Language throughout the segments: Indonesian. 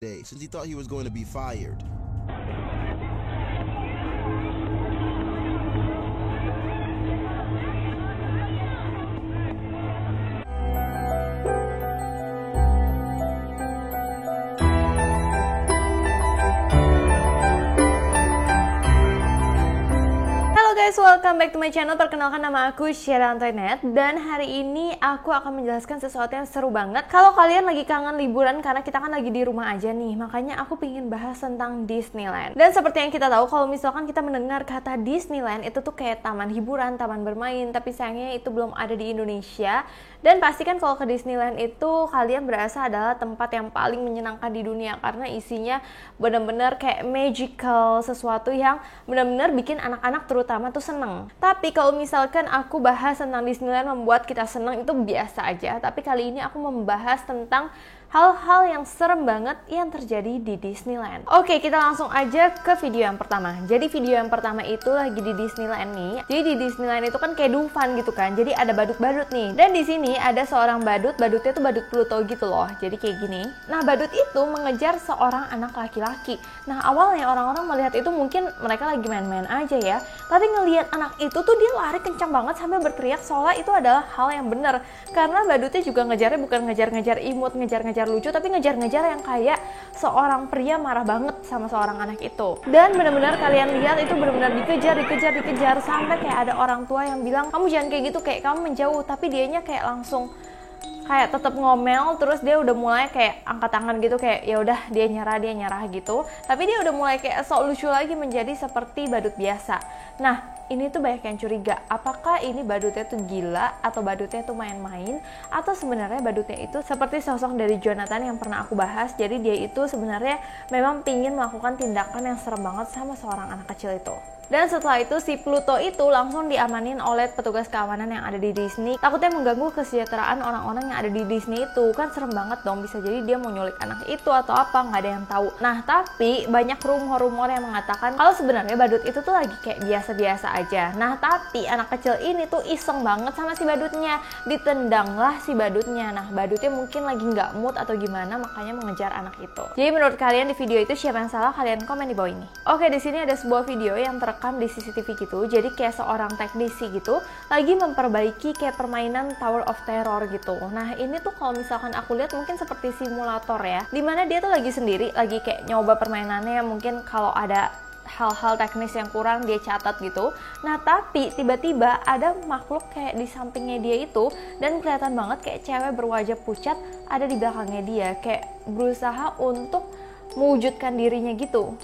day since he thought he was going to be fired. Guys, welcome back to my channel. Perkenalkan, nama aku Sheila Antoinette. Dan hari ini aku akan menjelaskan sesuatu yang seru banget. Kalau kalian lagi kangen liburan, karena kita kan lagi di rumah aja nih, makanya aku pengen bahas tentang Disneyland. Dan seperti yang kita tahu, kalau misalkan kita mendengar kata Disneyland, itu tuh kayak taman hiburan, taman bermain. Tapi sayangnya itu belum ada di Indonesia. Dan pastikan kalau ke Disneyland itu kalian berasa adalah tempat yang paling menyenangkan di dunia, karena isinya benar-benar kayak magical, sesuatu yang benar-benar bikin anak-anak terutama tuh seneng. Tapi kalau misalkan aku bahas tentang Disneyland membuat kita seneng, itu biasa aja. Tapi kali ini aku membahas tentang hal-hal yang serem banget yang terjadi di Disneyland. Oke, kita langsung aja ke video yang pertama. Jadi video yang pertama itu lagi di Disneyland nih. Jadi di Disneyland itu kan kayak Dufan gitu kan. Jadi ada badut-badut nih. Dan di sini ada seorang badut. Badutnya tuh badut Pluto gitu loh. Jadi kayak gini. Nah, badut itu mengejar seorang anak laki-laki. Nah, awalnya orang-orang melihat itu mungkin mereka lagi main-main aja ya. Tapi ngelihat anak itu tuh dia lari kencang banget sambil berteriak, seolah itu adalah hal yang benar. Karena badutnya juga ngejarnya bukan ngejar-ngejar imut, ngejar-ngejar lucu, tapi ngejar-ngejar yang kayak seorang pria marah banget sama seorang anak itu. Dan benar-benar kalian lihat itu benar-benar dikejar sampai kayak ada orang tua yang bilang, kamu jangan kayak gitu, kayak kamu menjauh. Tapi dianya kayak langsung kayak tetap ngomel, terus dia udah mulai kayak angkat tangan gitu, kayak ya udah dia nyerah gitu. Tapi dia udah mulai kayak sok lucu lagi, menjadi seperti badut biasa. Nah, ini tuh banyak yang curiga, apakah ini badutnya tuh gila atau badutnya tuh main-main, atau sebenarnya badutnya itu seperti sosok dari Jonathan yang pernah aku bahas. Jadi dia itu sebenarnya memang pingin melakukan tindakan yang serem banget sama seorang anak kecil itu. Dan setelah itu si Pluto itu langsung diamanin oleh petugas keamanan yang ada di Disney. Takutnya mengganggu kesejahteraan orang-orang yang ada di Disney itu. Kan serem banget dong, bisa jadi dia mau nyulik anak itu atau apa, nggak ada yang tahu. Nah, tapi banyak rumor-rumor yang mengatakan kalau sebenarnya badut itu tuh lagi kayak biasa-biasa aja. Nah, tapi anak kecil ini tuh iseng banget sama si badutnya. Ditendanglah si badutnya. Nah, badutnya mungkin lagi nggak mood atau gimana, makanya mengejar anak itu. Jadi menurut kalian di video itu siapa yang salah? Kalian komen di bawah ini. Oke, di sini ada sebuah video yang terekam di CCTV gitu. Jadi kayak seorang teknisi gitu lagi memperbaiki kayak permainan Tower of Terror gitu. Nah, ini tuh kalau misalkan aku lihat mungkin seperti simulator ya, dimana dia tuh lagi sendiri, lagi kayak nyoba permainannya. Mungkin kalau ada hal-hal teknis yang kurang dia catat gitu. Nah, tapi tiba-tiba ada makhluk kayak di sampingnya dia itu, dan kelihatan banget kayak cewek berwajah pucat ada di belakangnya dia, kayak berusaha untuk mewujudkan dirinya gitu.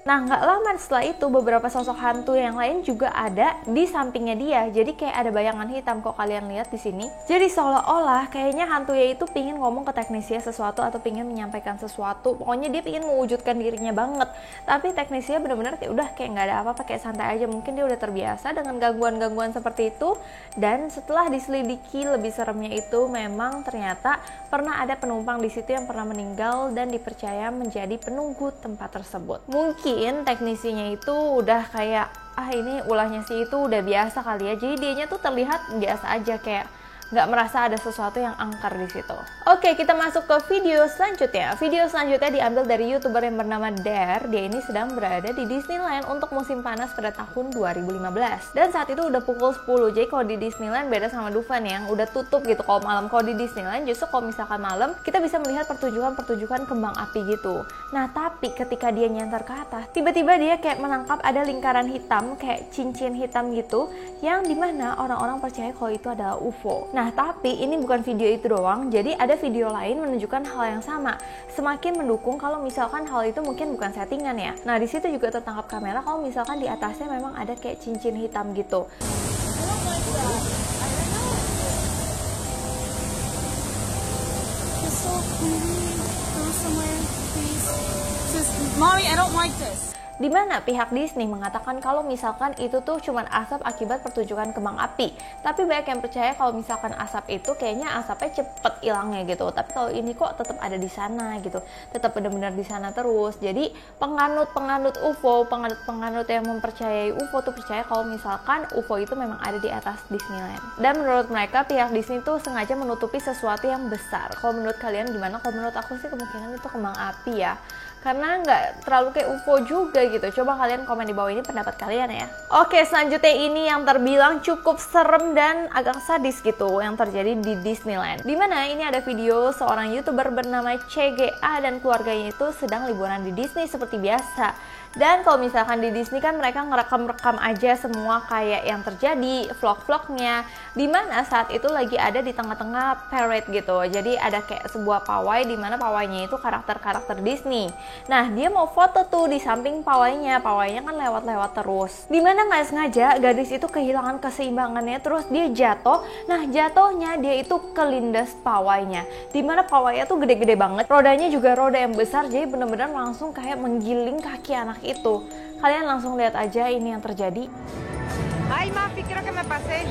Nah, nggak lama setelah itu beberapa sosok hantu yang lain juga ada di sampingnya dia. Jadi kayak ada bayangan hitam kok kalian lihat di sini. Jadi seolah-olah kayaknya hantunya itu pingin ngomong ke teknisinya sesuatu atau pingin menyampaikan sesuatu. Pokoknya dia pingin mewujudkan dirinya banget. Tapi teknisinya benar-benar kayak udah kayak nggak ada apa-apa, kayak santai aja. Mungkin dia udah terbiasa dengan gangguan-gangguan seperti itu. Dan setelah diselidiki lebih seremnya itu, memang ternyata pernah ada penumpang di situ yang pernah meninggal dan dipercaya menjadi penunggu tempat tersebut. Mungkin teknisinya itu udah kayak, ini ulahnya sih itu udah biasa kali ya. Jadi dianya tuh terlihat biasa aja, kayak nggak merasa ada sesuatu yang angker di situ. Oke, kita masuk ke video selanjutnya. Video selanjutnya diambil dari YouTuber yang bernama Dare. Dia ini sedang berada di Disneyland untuk musim panas pada tahun 2015. Dan saat itu udah pukul 10. Jadi kalau di Disneyland beda sama Dufan yang udah tutup gitu kalau malam. Kalau di Disneyland justru kalau misalkan malam kita bisa melihat pertunjukan kembang api gitu. Nah, tapi ketika dia nyantar ke atas, tiba-tiba dia kayak menangkap ada lingkaran hitam, kayak cincin hitam gitu, yang dimana orang-orang percaya kalau itu adalah UFO. Nah, tapi ini bukan video itu doang, jadi ada video lain menunjukkan hal yang sama. Semakin mendukung kalau misalkan hal itu mungkin bukan settingan ya. Nah, di situ juga tertangkap kamera kalau misalkan di atasnya memang ada kayak cincin hitam gitu. Mommy, I don't like this. Dimana pihak Disney mengatakan kalau misalkan itu tuh cuman asap akibat pertunjukan kembang api. Tapi banyak yang percaya kalau misalkan asap itu kayaknya asapnya cepet hilangnya gitu. Tapi kalau ini kok tetap ada di sana gitu, tetap benar-benar di sana terus. Jadi penganut UFO, penganut yang mempercayai UFO tuh percaya kalau misalkan UFO itu memang ada di atas Disneyland. Dan menurut mereka pihak Disney tuh sengaja menutupi sesuatu yang besar. Kalau menurut kalian gimana? Kalau menurut aku sih kemungkinan itu kembang api ya, karena nggak terlalu kayak UFO juga gitu. Coba kalian komen di bawah ini pendapat kalian ya. Oke, selanjutnya ini yang terbilang cukup serem dan agak sadis gitu yang terjadi di Disneyland. Dimana ini ada video seorang YouTuber bernama CGA dan keluarganya itu sedang liburan di Disney seperti biasa. Dan kalau misalkan di Disney kan mereka ngerekam aja semua kayak yang terjadi, vlog-vlognya. Dimana saat itu lagi ada di tengah-tengah parade gitu. Jadi ada kayak sebuah pawai dimana pawainya itu karakter-karakter Disney. Nah, dia mau foto tuh di samping pawainya kan lewat-lewat terus. Dimana nggak sengaja gadis itu kehilangan keseimbangannya, terus dia jatuh. Nah, jatuhnya dia itu kelindes pawainya. Dimana pawainya tuh gede-gede banget, rodanya juga roda yang besar, jadi bener-bener langsung kayak menggiling kaki anak itu. Kalian langsung lihat aja ini yang terjadi. Ay, Mafi, creo que me pasé.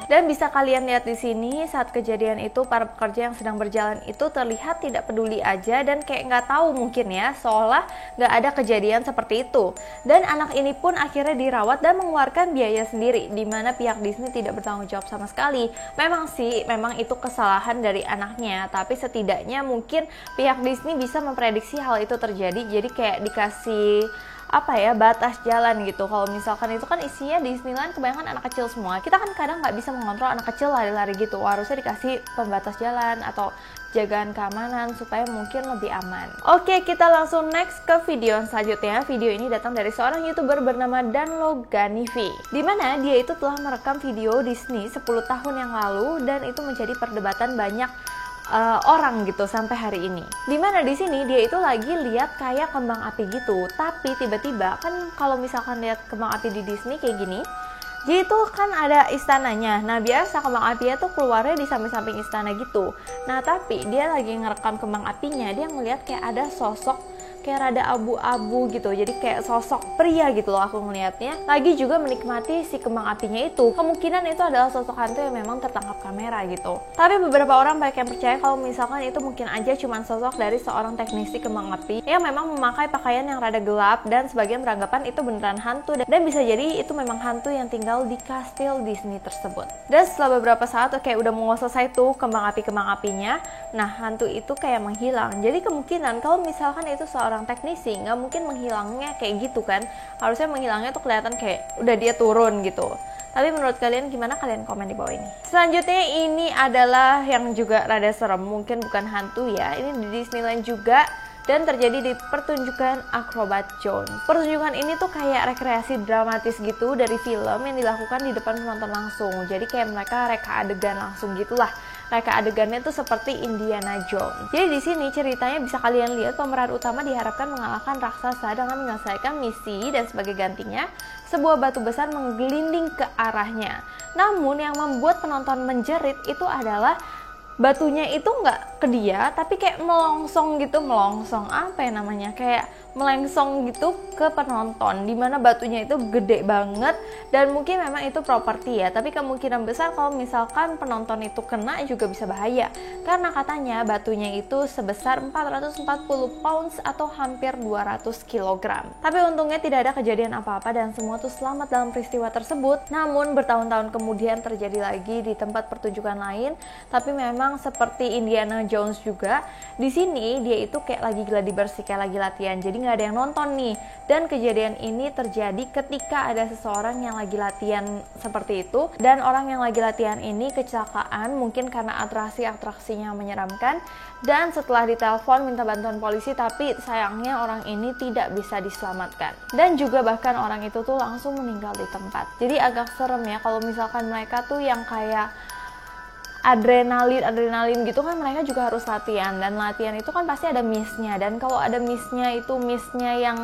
Dan bisa kalian lihat di sini saat kejadian itu para pekerja yang sedang berjalan itu terlihat tidak peduli aja dan kayak nggak tahu mungkin ya, seolah nggak ada kejadian seperti itu. Dan anak ini pun akhirnya dirawat dan mengeluarkan biaya sendiri, di mana pihak Disney tidak bertanggung jawab sama sekali. Memang itu kesalahan dari anaknya, tapi setidaknya mungkin pihak Disney bisa memprediksi hal itu terjadi, jadi kayak dikasih batas jalan gitu. Kalau misalkan itu kan isinya Disneyland kebanyakan anak kecil semua, kita kan kadang nggak bisa mengontrol anak kecil lari-lari gitu. Harusnya dikasih pembatas jalan atau jagaan keamanan supaya mungkin lebih aman. Oke, kita langsung next ke video selanjutnya. Video ini datang dari seorang YouTuber bernama Danlo Ganivi, dimana dia itu telah merekam video Disney 10 tahun yang lalu dan itu menjadi perdebatan banyak orang gitu sampai hari ini. Dimana di sini dia itu lagi lihat kayak kembang api gitu, tapi tiba-tiba kan kalau misalkan lihat kembang api di Disney kayak gini, jadi itu kan ada istananya. Nah, biasa kembang apinya tuh keluarnya di samping-samping istana gitu. Nah, tapi dia lagi ngerekam kembang apinya, dia ngeliat kayak ada sosok kayak rada abu-abu gitu, jadi kayak sosok pria gitu loh aku ngelihatnya, lagi juga menikmati si kembang apinya itu. Kemungkinan itu adalah sosok hantu yang memang tertangkap kamera gitu. Tapi beberapa orang banyak yang percaya kalau misalkan itu mungkin aja cuma sosok dari seorang teknisi kembang api yang memang memakai pakaian yang rada gelap, dan sebagian beranggapan itu beneran hantu dan bisa jadi itu memang hantu yang tinggal di kastil Disney tersebut. Dan setelah beberapa saat kayak udah mau selesai tuh kembang apinya, nah hantu itu kayak menghilang. Jadi kemungkinan kalau misalkan itu seorang teknisi, nggak mungkin menghilangnya kayak gitu kan, harusnya menghilangnya tuh kelihatan kayak udah dia turun gitu. Tapi menurut kalian gimana? Kalian komen di bawah ini. Selanjutnya ini adalah yang juga rada serem, mungkin bukan hantu ya, ini di Disneyland juga dan terjadi di pertunjukan Acrobat Jones. Pertunjukan ini tuh kayak rekreasi dramatis gitu dari film yang dilakukan di depan penonton langsung. Jadi kayak mereka reka adegan langsung gitulah. Reka adegannya tuh seperti Indiana Jones. Jadi di sini ceritanya bisa kalian lihat pemeran utama diharapkan mengalahkan raksasa dengan menyelesaikan misi, dan sebagai gantinya sebuah batu besar menggelinding ke arahnya. Namun yang membuat penonton menjerit itu adalah batunya itu nggak ke dia, tapi kayak melongsong gitu, kayak melengsong gitu ke penonton, dimana batunya itu gede banget dan mungkin memang itu properti ya, tapi kemungkinan besar kalau misalkan penonton itu kena juga bisa bahaya, karena katanya batunya itu sebesar 440 pounds atau hampir 200 kg. Tapi untungnya tidak ada kejadian apa-apa dan semua tuh selamat dalam peristiwa tersebut. Namun bertahun-tahun kemudian terjadi lagi di tempat pertunjukan lain, tapi memang seperti Indiana Jones juga, di sini dia itu kayak lagi gladi bersih, kayak lagi latihan, jadi nggak ada yang nonton nih. Dan kejadian ini terjadi ketika ada seseorang yang lagi latihan seperti itu, dan orang yang lagi latihan ini kecelakaan mungkin karena atraksinya menyeramkan, dan setelah ditelepon minta bantuan polisi, tapi sayangnya orang ini tidak bisa diselamatkan, dan juga bahkan orang itu tuh langsung meninggal di tempat. Jadi agak serem ya kalau misalkan mereka tuh yang kayak adrenalin gitu kan mereka juga harus latihan, dan latihan itu kan pasti ada miss-nya, dan kalau ada miss-nya itu miss-nya yang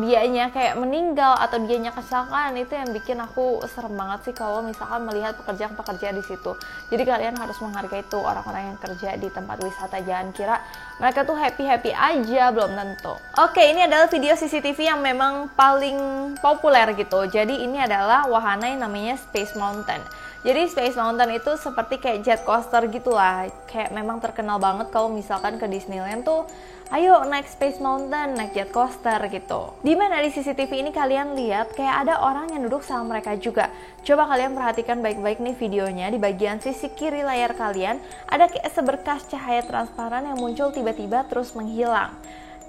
dianya kayak meninggal atau dianya kecelakaan, itu yang bikin aku serem banget sih kalau misalkan melihat pekerja-pekerja di situ. Jadi kalian harus menghargai tuh orang-orang yang kerja di tempat wisata, jangan kira mereka tuh happy-happy aja, belum tentu. Oke, ini adalah video CCTV yang memang paling populer gitu. Jadi ini adalah wahana yang namanya Space Mountain. Jadi Space Mountain itu seperti kayak jet coaster gitulah, kayak memang terkenal banget kalau misalkan ke Disneyland tuh, ayo naik Space Mountain, naik jet coaster gitu. Dimana di CCTV ini kalian lihat kayak ada orang yang duduk sama mereka juga. Coba kalian perhatikan baik-baik nih videonya, di bagian sisi kiri layar kalian ada kayak seberkas cahaya transparan yang muncul tiba-tiba terus menghilang.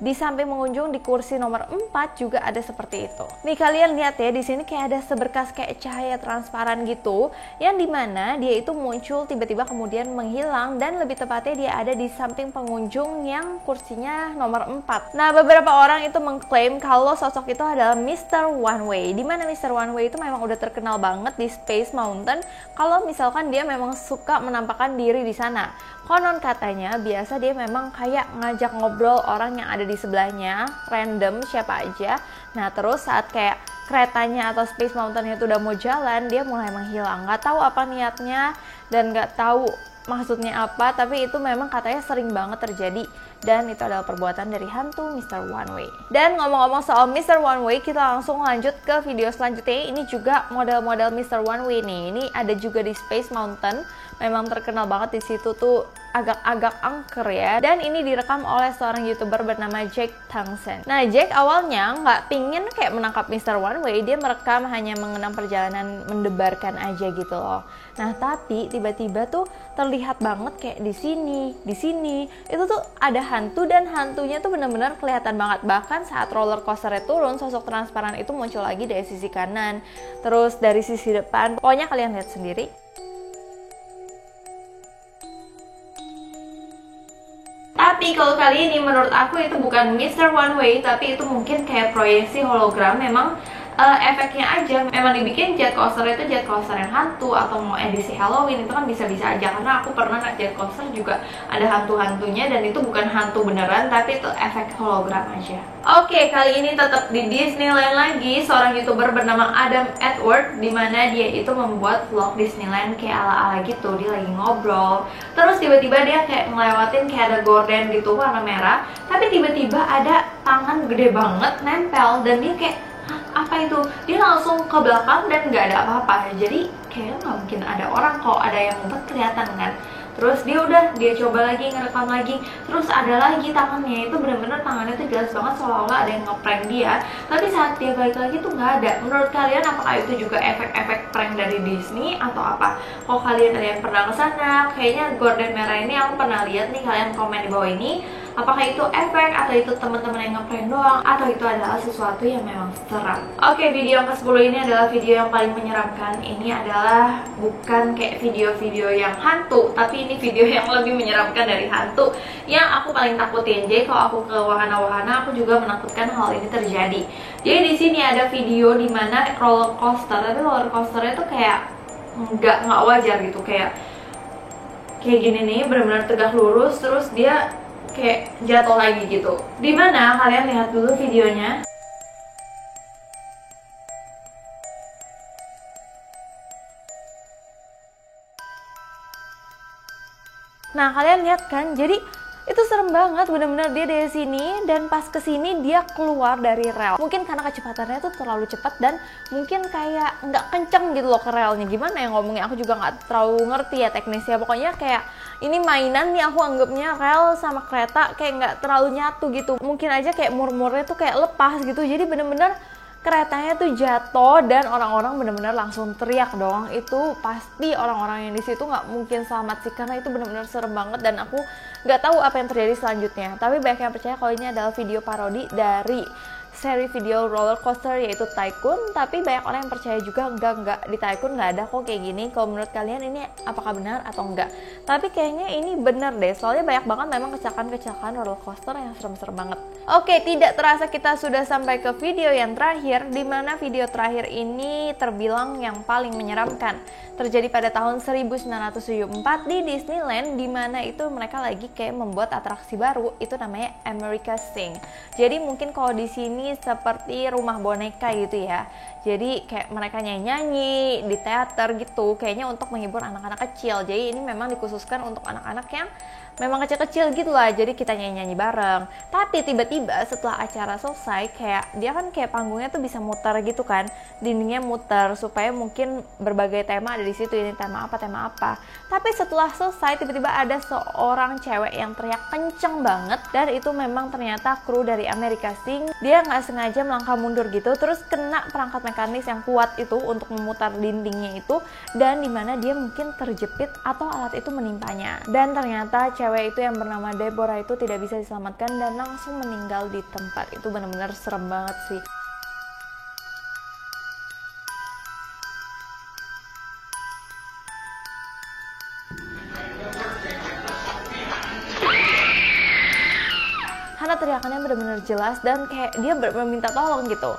Di samping pengunjung di kursi nomor 4 juga ada seperti itu. Nih kalian lihat ya, di sini kayak ada seberkas kayak cahaya transparan gitu, yang dimana dia itu muncul tiba-tiba kemudian menghilang, dan lebih tepatnya dia ada di samping pengunjung yang kursinya nomor 4. Nah, beberapa orang itu mengklaim kalau sosok itu adalah Mr. One Way, dimana Mr. One Way itu memang udah terkenal banget di Space Mountain kalau misalkan dia memang suka menampakkan diri di sana. Konon katanya biasa dia memang kayak ngajak ngobrol orang yang ada di sebelahnya, random siapa aja. Nah terus saat kayak keretanya atau Space Mountain itu udah mau jalan, dia mulai menghilang. Nggak tahu apa niatnya dan nggak tahu maksudnya apa, tapi itu memang katanya sering banget terjadi, dan itu adalah perbuatan dari hantu Mr. One Way. Dan ngomong-ngomong soal Mr. One Way, kita langsung lanjut ke video selanjutnya. Ini juga model-model Mr. One Way nih. Ini ada juga di Space Mountain, memang terkenal banget di situ tuh, agak-agak angker ya. Dan ini direkam oleh seorang YouTuber bernama Jack Tangsen. Nah, Jack awalnya nggak pingin kayak menangkap Mr. One Way, dia merekam hanya mengenang perjalanan mendebarkan aja gitu loh. Nah, tapi tiba-tiba tuh terlihat banget kayak di sini, itu tuh ada hantu, dan hantunya tuh benar-benar kelihatan banget. Bahkan saat roller coasternya turun, sosok transparan itu muncul lagi dari sisi kanan, terus dari sisi depan. Pokoknya kalian lihat sendiri. Tapi kalau kali ini menurut aku itu bukan Mr. One Way, tapi itu mungkin kayak proyeksi hologram. Memang efeknya aja, memang dibikin jet coaster itu jet coaster yang hantu, atau mau edisi Halloween itu kan bisa-bisa aja. Karena aku pernah naik jet coaster juga ada hantu-hantunya, dan itu bukan hantu beneran, tapi itu efek hologram aja. Oke, kali ini tetap di Disneyland lagi, seorang YouTuber bernama Adam Edward, dimana dia itu membuat vlog Disneyland kayak ala-ala gitu. Dia lagi ngobrol, terus tiba-tiba dia kayak ngelewatin kayak ada gorden gitu warna merah, tapi tiba-tiba ada tangan gede banget nempel, dan dia kayak, apa itu? Dia langsung ke belakang dan nggak ada apa-apa. Jadi kayaknya nggak mungkin ada orang, kalau ada yang ngumpet kelihatan kan. Terus dia coba lagi, ngerekam lagi, terus ada lagi tangannya itu bener-bener tangannya tuh jelas banget seolah-olah ada yang ngeprank dia. Tapi saat dia balik lagi tuh nggak ada. Menurut kalian apakah itu juga efek-efek prank dari Disney atau apa? Kalau kalian ada yang pernah kesana, kayaknya gorden merah ini aku pernah lihat nih, kalian komen di bawah ini. Apakah itu efek, atau itu teman-teman yang ngeprank doang, atau itu adalah sesuatu yang memang seram. Oke, video yang ke-10 ini adalah video yang paling menyeramkan. Ini adalah bukan kayak video-video yang hantu, tapi ini video yang lebih menyeramkan dari hantu, yang aku paling takutin. Jadi kalau aku ke wahana-wahana, aku juga menakutkan hal ini terjadi. Jadi di sini ada video dimana roller coaster, tapi roller coasternya tuh kayak nggak wajar gitu, kayak gini nih, benar-benar tegak lurus, terus dia kayak jatuh lagi gitu. Dimana kalian lihat dulu videonya. Nah, kalian lihat kan, jadi itu serem banget, bener-bener dia dari sini, dan pas kesini dia keluar dari rel. Mungkin karena kecepatannya tuh terlalu cepat, dan mungkin kayak nggak kenceng gitu loh ke relnya. Gimana ya ngomongnya, aku juga nggak terlalu ngerti ya teknisnya. Pokoknya kayak ini mainan nih, aku anggapnya rel sama kereta kayak nggak terlalu nyatu gitu. Mungkin aja kayak murmurnya tuh kayak lepas gitu, jadi bener-bener keretanya tuh jatuh, dan orang-orang bener-bener langsung teriak dong. Itu pasti orang-orang yang di situ nggak mungkin selamat sih, karena itu bener-bener serem banget, dan aku nggak tahu apa yang terjadi selanjutnya. Tapi banyak yang percaya kalau ini adalah video parodi dari seri video roller coaster yaitu Tycoon, tapi banyak orang yang percaya juga enggak di Tycoon nggak ada kok kayak gini. Kalau menurut kalian ini apakah benar atau enggak? Tapi kayaknya ini benar deh, soalnya banyak banget memang kecelakaan roller coaster yang serem-serem banget. Oke, tidak terasa kita sudah sampai ke video yang terakhir, di mana video terakhir ini terbilang yang paling menyeramkan. Terjadi pada tahun 1974 di Disneyland, di mana itu mereka lagi kayak membuat atraksi baru, itu namanya America Sing. Jadi mungkin kalau di sini seperti rumah boneka gitu ya. Jadi kayak mereka nyanyi-nyanyi di teater gitu, kayaknya untuk menghibur anak-anak kecil. Jadi ini memang dikhususkan untuk anak-anak yang memang kecil-kecil gitu lah, jadi kita nyanyi-nyanyi bareng. Tapi tiba-tiba setelah acara selesai, kayak dia kan kayak panggungnya tuh bisa muter gitu kan, dindingnya muter supaya mungkin berbagai tema ada di situ, ini tema apa. Tapi setelah selesai tiba-tiba ada seorang cewek yang teriak kenceng banget, dan itu memang ternyata kru dari America Sing. Dia nggak sengaja melangkah mundur gitu, terus kena perangkat mekanis yang kuat itu untuk memutar dindingnya itu, dan dimana dia mungkin terjepit atau alat itu menimpanya. Dan ternyata cewek itu yang bernama Deborah itu tidak bisa diselamatkan dan langsung meninggal di tempat. Itu benar-benar serem banget sih. Karena teriakannya benar-benar jelas dan kayak dia meminta tolong gitu.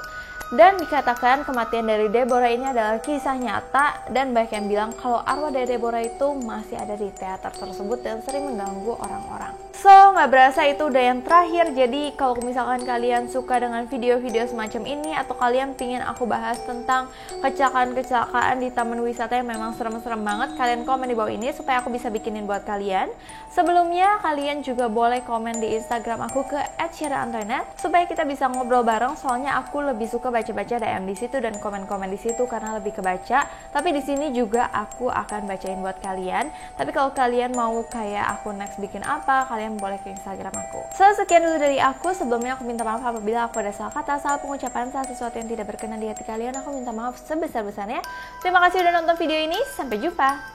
Dan dikatakan kematian dari Deborah ini adalah kisah nyata, dan banyak yang bilang kalau arwah dari Deborah itu masih ada di teater tersebut dan sering mengganggu orang-orang. So, nggak berasa itu udah yang terakhir. Jadi kalau misalkan kalian suka dengan video-video semacam ini, atau kalian pingin aku bahas tentang kecelakaan-kecelakaan di taman wisata yang memang serem-serem banget, kalian komen di bawah ini supaya aku bisa bikinin buat kalian. Sebelumnya, kalian juga boleh komen di Instagram aku ke @syaraantoinette supaya kita bisa ngobrol bareng, soalnya aku lebih suka baca-baca DM di situ dan komen-komen di situ karena lebih kebaca. Tapi di sini juga aku akan bacain buat kalian. Tapi kalau kalian mau kayak aku next bikin apa, kalian boleh ke Instagram aku. So, sekian dulu dari aku. Sebelumnya aku minta maaf apabila aku ada salah kata, salah pengucapan, salah sesuatu yang tidak berkenan di hati kalian. Aku minta maaf sebesar-besarnya. Terima kasih udah nonton video ini. Sampai jumpa.